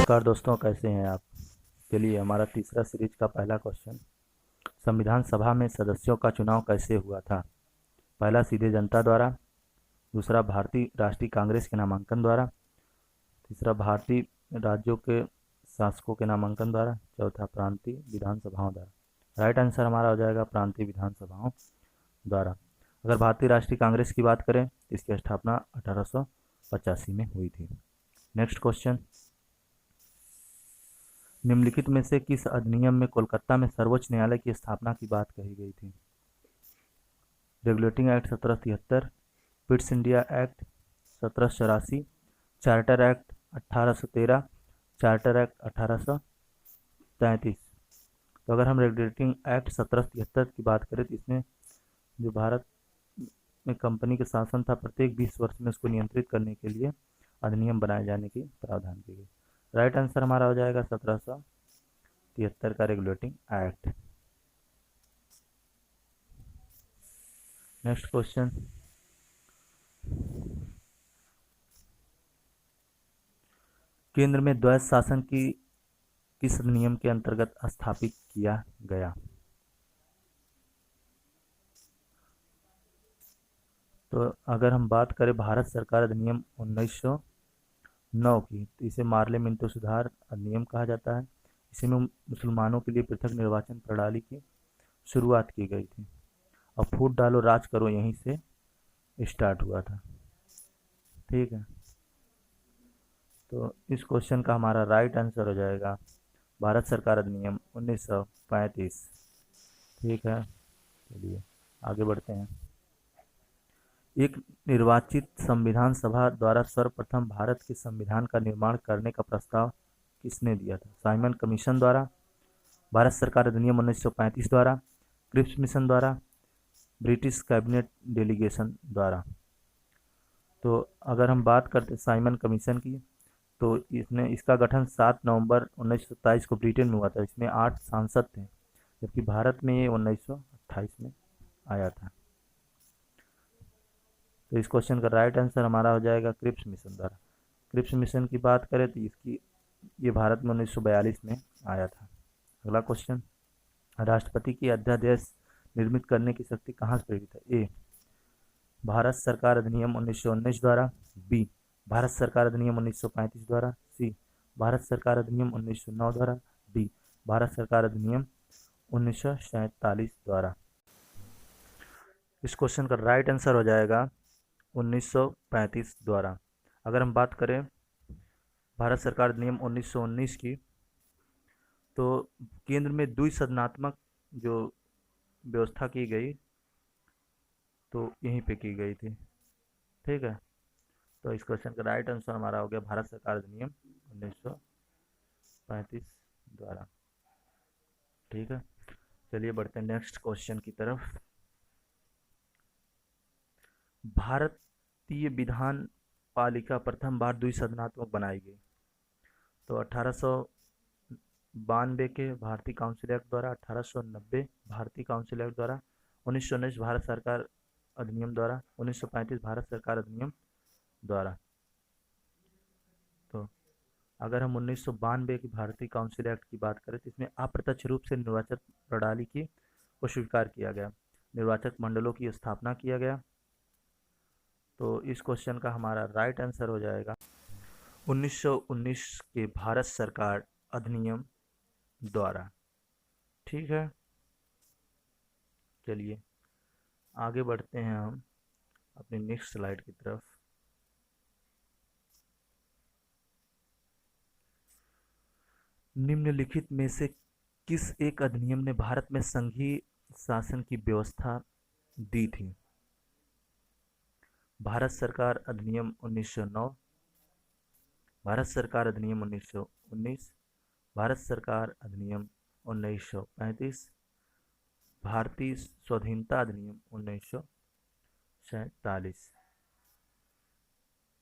नमस्कार दोस्तों, कैसे हैं आप। चलिए, हमारा तीसरा सीरीज का पहला क्वेश्चन, संविधान सभा में सदस्यों का चुनाव कैसे हुआ था। पहला, सीधे जनता द्वारा। दूसरा, भारतीय राष्ट्रीय कांग्रेस के नामांकन द्वारा। तीसरा, भारतीय राज्यों के शासकों के नामांकन द्वारा। चौथा, प्रांतीय विधानसभाओं द्वारा। राइट आंसर हमारा हो जाएगा प्रांतीय विधानसभाओं द्वारा। अगर भारतीय राष्ट्रीय कांग्रेस की बात करें, इसकी स्थापना 1885 में हुई थी। नेक्स्ट क्वेश्चन, निम्नलिखित में से किस अधिनियम में कोलकाता में सर्वोच्च न्यायालय की स्थापना की बात कही गई थी। Regulating act 1773, Pitt's India act 1784, charter act 1813, charter act 1833। तो अगर हम रेगुलेटिंग एक्ट 1773 की बात करें तो इसमें जो भारत में कंपनी के शासन था, प्रत्येक 20 वर्ष में उसको नियंत्रित करने के लिए अधिनियम बनाए जाने की प्रावधान की गई। राइट आंसर हमारा हो जाएगा 1773 का रेगुलेटिंग एक्ट। नेक्स्ट क्वेश्चन, केंद्र में द्वैध शासन की किस नियम के अंतर्गत स्थापित किया गया। तो अगर हम बात करें भारत सरकार अधिनियम 1909 की, तो इसे मार्ले मिंटो सुधार अधिनियम कहा जाता है। इसी में मुसलमानों के लिए पृथक निर्वाचन प्रणाली की शुरुआत की गई थी और फूट डालो राज करो यहीं से स्टार्ट हुआ था। ठीक है, तो इस क्वेश्चन का हमारा राइट आंसर हो जाएगा भारत सरकार अधिनियम 1935। ठीक है, चलिए आगे बढ़ते हैं। एक निर्वाचित संविधान सभा द्वारा सर्वप्रथम भारत के संविधान का निर्माण करने का प्रस्ताव किसने दिया था। साइमन कमीशन द्वारा, भारत सरकार अधिनियम 1935 द्वारा, क्रिप्स मिशन द्वारा, ब्रिटिश कैबिनेट डेलीगेशन द्वारा। तो अगर हम बात करते साइमन कमीशन की, तो इसका गठन 7 नवंबर 1927 को ब्रिटेन में हुआ था। इसमें 8 सांसद थे, जबकि भारत में ये 1928 में आया था। तो इस क्वेश्चन का राइट आंसर हमारा हो जाएगा क्रिप्स मिशन द्वारा। क्रिप्स मिशन की बात करें तो ये भारत में 1942 में आया था। अगला क्वेश्चन, राष्ट्रपति की अध्यादेश निर्मित करने की शक्ति कहाँ से प्रेरित है। ए, भारत सरकार अधिनियम 1919 द्वारा, बी, भारत सरकार अधिनियम 1935 द्वारा, सी, भारत सरकार अधिनियम 1909 द्वारा, डी, भारत सरकार अधिनियम 1947 द्वारा। इस क्वेश्चन का राइट आंसर हो जाएगा 1935 द्वारा। अगर हम बात करें भारत सरकार अधिनियम 1919 की, तो केंद्र में द्विसदनात्मक जो व्यवस्था की गई तो यहीं पे की गई थी। ठीक है, तो इस क्वेश्चन का राइट आंसर हमारा हो गया भारत सरकार अधिनियम 1935 द्वारा। ठीक है, चलिए बढ़ते हैं नेक्स्ट क्वेश्चन की तरफ। भारतीय विधान पालिका प्रथम बार द्विसदनात्मक बनाई गई। तो 1892 के भारतीय काउंसिल एक्ट द्वारा, 1890 भारतीय काउंसिल एक्ट द्वारा, 1919 भारत सरकार अधिनियम द्वारा, 1935 भारत सरकार अधिनियम द्वारा। तो अगर हम 1992 की भारतीय काउंसिल एक्ट की बात करें तो इसमें अप्रत्यक्ष रूप से निर्वाचन प्रणाली को स्वीकार किया गया, निर्वाचक मंडलों की स्थापना किया गया। तो इस क्वेश्चन का हमारा राइट आंसर हो जाएगा 1919 के भारत सरकार अधिनियम द्वारा। ठीक है, चलिए आगे बढ़ते हैं हम अपनी नेक्स्ट स्लाइड की तरफ। निम्नलिखित में से किस एक अधिनियम ने भारत में संघीय शासन की व्यवस्था दी थी। भारत सरकार अधिनियम 1909, भारत सरकार अधिनियम 1919, भारत सरकार अधिनियम 1935, भारतीय स्वाधीनता अधिनियम 1947।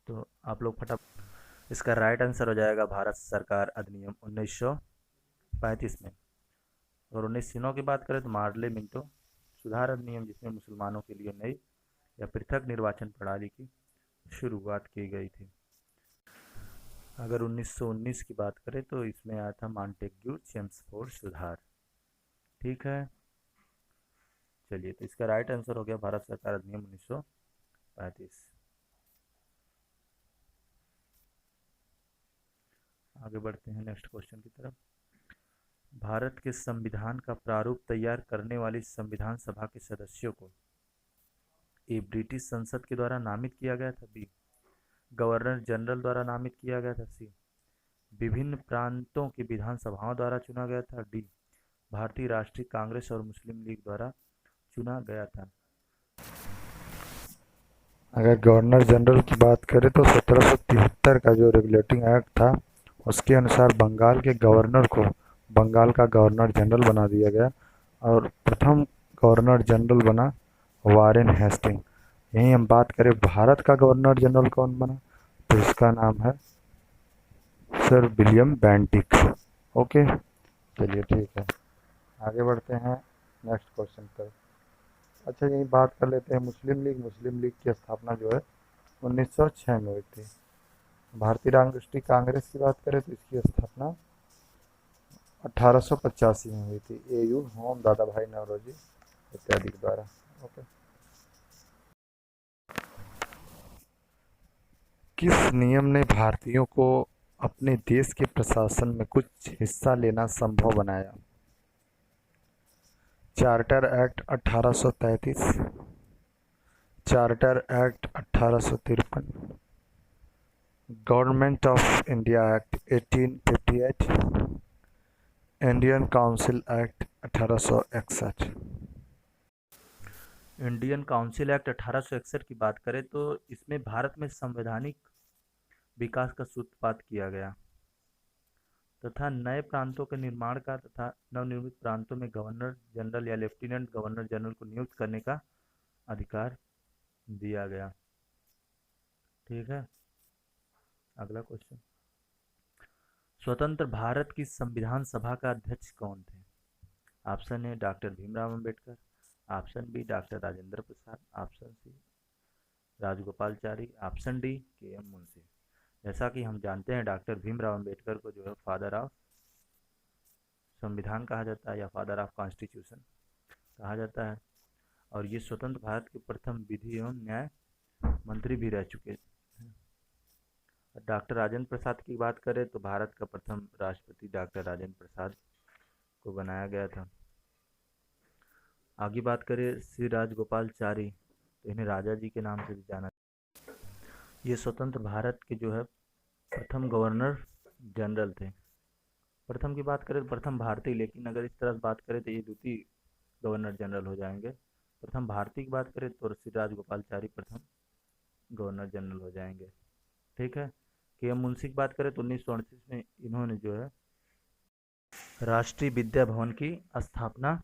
तो आप लोग फटाफट, इसका राइट आंसर हो जाएगा भारत सरकार अधिनियम 1935 में। और 1909 की बात करें तो मार्ले मिंटो सुधार अधिनियम, जिसमें मुसलमानों के लिए नई या पृथक निर्वाचन प्रणाली की शुरुआत की गई थी। अगर 1919 की बात करें तो इसमें आया था मॉन्टेग्यू चेम्सफोर्ड सुधार। ठीक है, चलिए, तो इसका राइट आंसर हो गया भारत सरकार अधिनियम 1935। आगे बढ़ते हैं नेक्स्ट क्वेश्चन की तरफ। भारत के संविधान का प्रारूप तैयार करने वाली संविधान सभा के सदस्यों को ए ब्रिटिश संसद के द्वारा नामित किया गया था, बी गवर्नर जनरल द्वारा नामित किया गया था, सी विभिन्न प्रांतों की विधानसभाओं द्वारा चुना गया था, डी भारतीय राष्ट्रीय कांग्रेस और मुस्लिम लीग द्वारा चुना गया था। अगर गवर्नर जनरल की बात करें तो 1773 का जो रेगुलेटिंग एक्ट था उसके अनुसार बंगाल के गवर्नर को बंगाल का गवर्नर जनरल बना दिया गया और प्रथम गवर्नर जनरल बना वारेन हेस्टिंग। यहीं हम बात करें भारत का गवर्नर जनरल कौन बना तो इसका नाम है सर विलियम बेंटिक। ओके, चलिए ठीक है, आगे बढ़ते हैं नेक्स्ट क्वेश्चन पर। अच्छा, यही बात कर लेते हैं मुस्लिम लीग की स्थापना जो है 1906 में हुई थी। भारतीय राष्ट्रीय कांग्रेस की बात करें तो इसकी स्थापना 1885 में हुई थी, एयू होम दादा भाई नौरोजी इत्यादि के द्वारा। ओके, किस नियम ने भारतीयों को अपने देश के प्रशासन में कुछ हिस्सा लेना संभव बनाया? Charter act 1833, charter act 1853, government of India act 1858, Indian council act 1861। Indian council act 1861 की बात करें तो इसमें भारत में संवैधानिक विकास का सूत्रपात किया गया तथा नए प्रांतों के निर्माण का तथा नवनिर्मित प्रांतों में गवर्नर जनरल या लेफ्टिनेंट गवर्नर जनरल को नियुक्त करने का अधिकार दिया गया। ठीक है, अगला क्वेश्चन। स्वतंत्र भारत की संविधान सभा का अध्यक्ष कौन थे? Option A doctor Bhimrao Ambedkar, option B doctor Rajendra Prasad, option C Rajagopalachari, option D K M Munshi. जैसा कि हम जानते हैं डॉक्टर भीमराव अंबेडकर को जो है फादर ऑफ संविधान कहा जाता है या फादर ऑफ कॉन्स्टिट्यूशन कहा जाता है, और ये स्वतंत्र भारत के प्रथम विधि एवं न्याय मंत्री भी रह चुके हैं। डॉक्टर राजेंद्र प्रसाद की बात करें तो भारत का प्रथम राष्ट्रपति डॉक्टर राजेंद्र प्रसाद को बनाया गया था। आगे बात करें श्री राजगोपालचारी, तो इन्हें राजा जी के नाम से भी जाना। ये स्वतंत्र भारत के जो है प्रथम गवर्नर जनरल थे। प्रथम की बात करें तो प्रथम भारतीय, लेकिन अगर इस तरह से बात करें तो ये द्वितीय गवर्नर जनरल हो जाएंगे। प्रथम भारतीय की बात करें तो श्री राजगोपालचारी प्रथम गवर्नर जनरल हो जाएंगे। ठीक है, के एम मुंशी की बात करें तो 1938 में इन्होंने जो है राष्ट्रीय विद्या भवन की स्थापना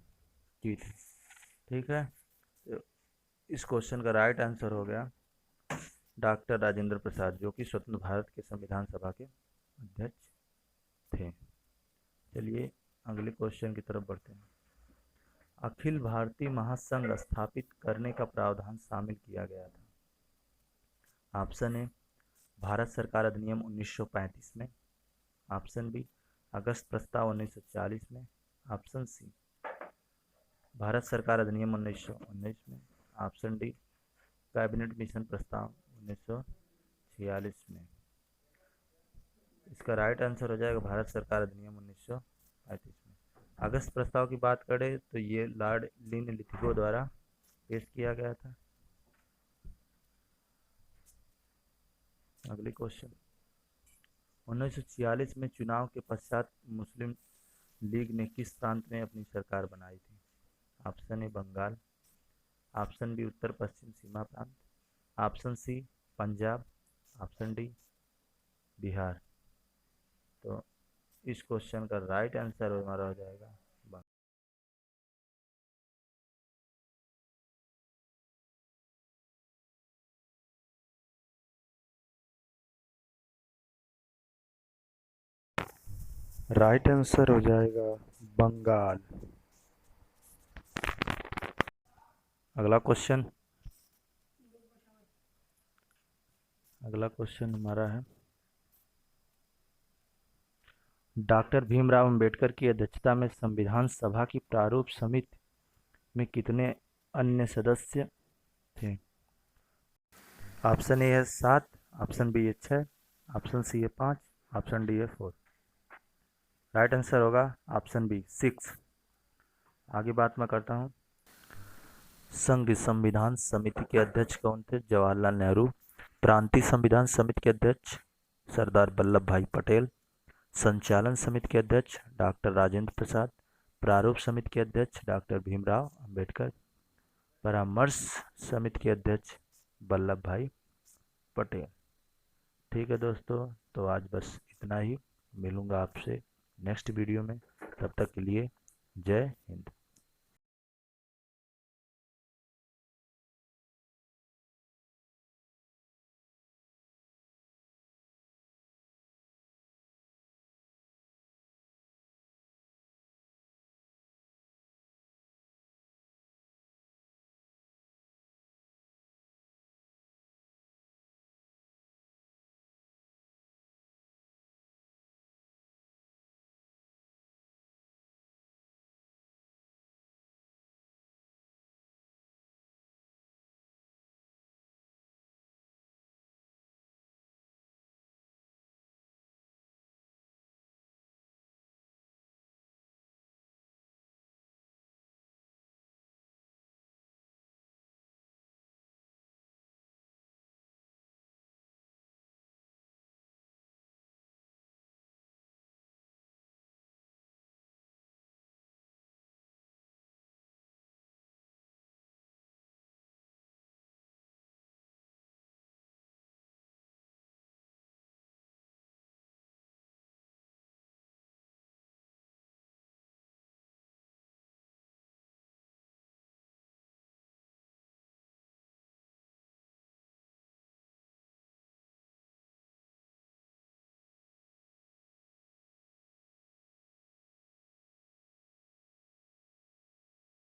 की थी। ठीक है, तो इस क्वेश्चन का राइट आंसर हो गया डॉक्टर राजेंद्र प्रसाद, जो कि स्वतंत्र भारत के संविधान सभा के अध्यक्ष थे। चलिए अगले क्वेश्चन की तरफ बढ़ते हैं। अखिल भारतीय महासंघ स्थापित करने का प्रावधान शामिल किया गया था। ऑप्शन ए भारत सरकार अधिनियम 1935 में, ऑप्शन बी अगस्त प्रस्ताव 1940 में, ऑप्शन सी भारत सरकार अधिनियम 1919 में, ऑप्शन डी कैबिनेट मिशन प्रस्ताव 1946 में। इसका राइट आंसर हो जाएगा भारत सरकार अधिनियम 1935 में। अगस्त प्रस्ताव की बात करें तो ये लॉर्ड लिथगो द्वारा पेश किया गया था। अगले क्वेश्चन। 1946 में चुनाव के पश्चात मुस्लिम लीग ने किस प्रांत में अपनी सरकार बनाई थी? Option A Bengal, option B उत्तर पश्चिम सीमा प्रांत, option C Punjab, option D Bihar. तो इस क्वेश्चन का राइट आंसर हमारा हो जाएगा राइट आंसर हो जाएगा बंगाल। अगला क्वेश्चन। अगला क्वेश्चन हमारा है डॉक्टर भीमराव अंबेडकर की अध्यक्षता में संविधान सभा की प्रारूप समिति में कितने अन्य सदस्य थे? ऑप्शन ए है 7, ऑप्शन बी है 6, ऑप्शन सी है 5, ऑप्शन डी है 4। राइट आंसर होगा ऑप्शन बी 6। आगे बात मैं करता हूँ। संघ संविधान समिति के अध्यक्ष कौन थे? जवाहरलाल नेहरू। प्रांतीय संविधान समिति के अध्यक्ष सरदार वल्लभ भाई पटेल। संचालन समिति के अध्यक्ष डॉक्टर राजेंद्र प्रसाद। प्रारूप समिति के अध्यक्ष डॉक्टर भीमराव अंबेडकर। परामर्श समिति के अध्यक्ष वल्लभ भाई पटेल। ठीक है दोस्तों, तो आज बस इतना ही। मिलूंगा आपसे नेक्स्ट वीडियो में। तब तक के लिए जय हिंद।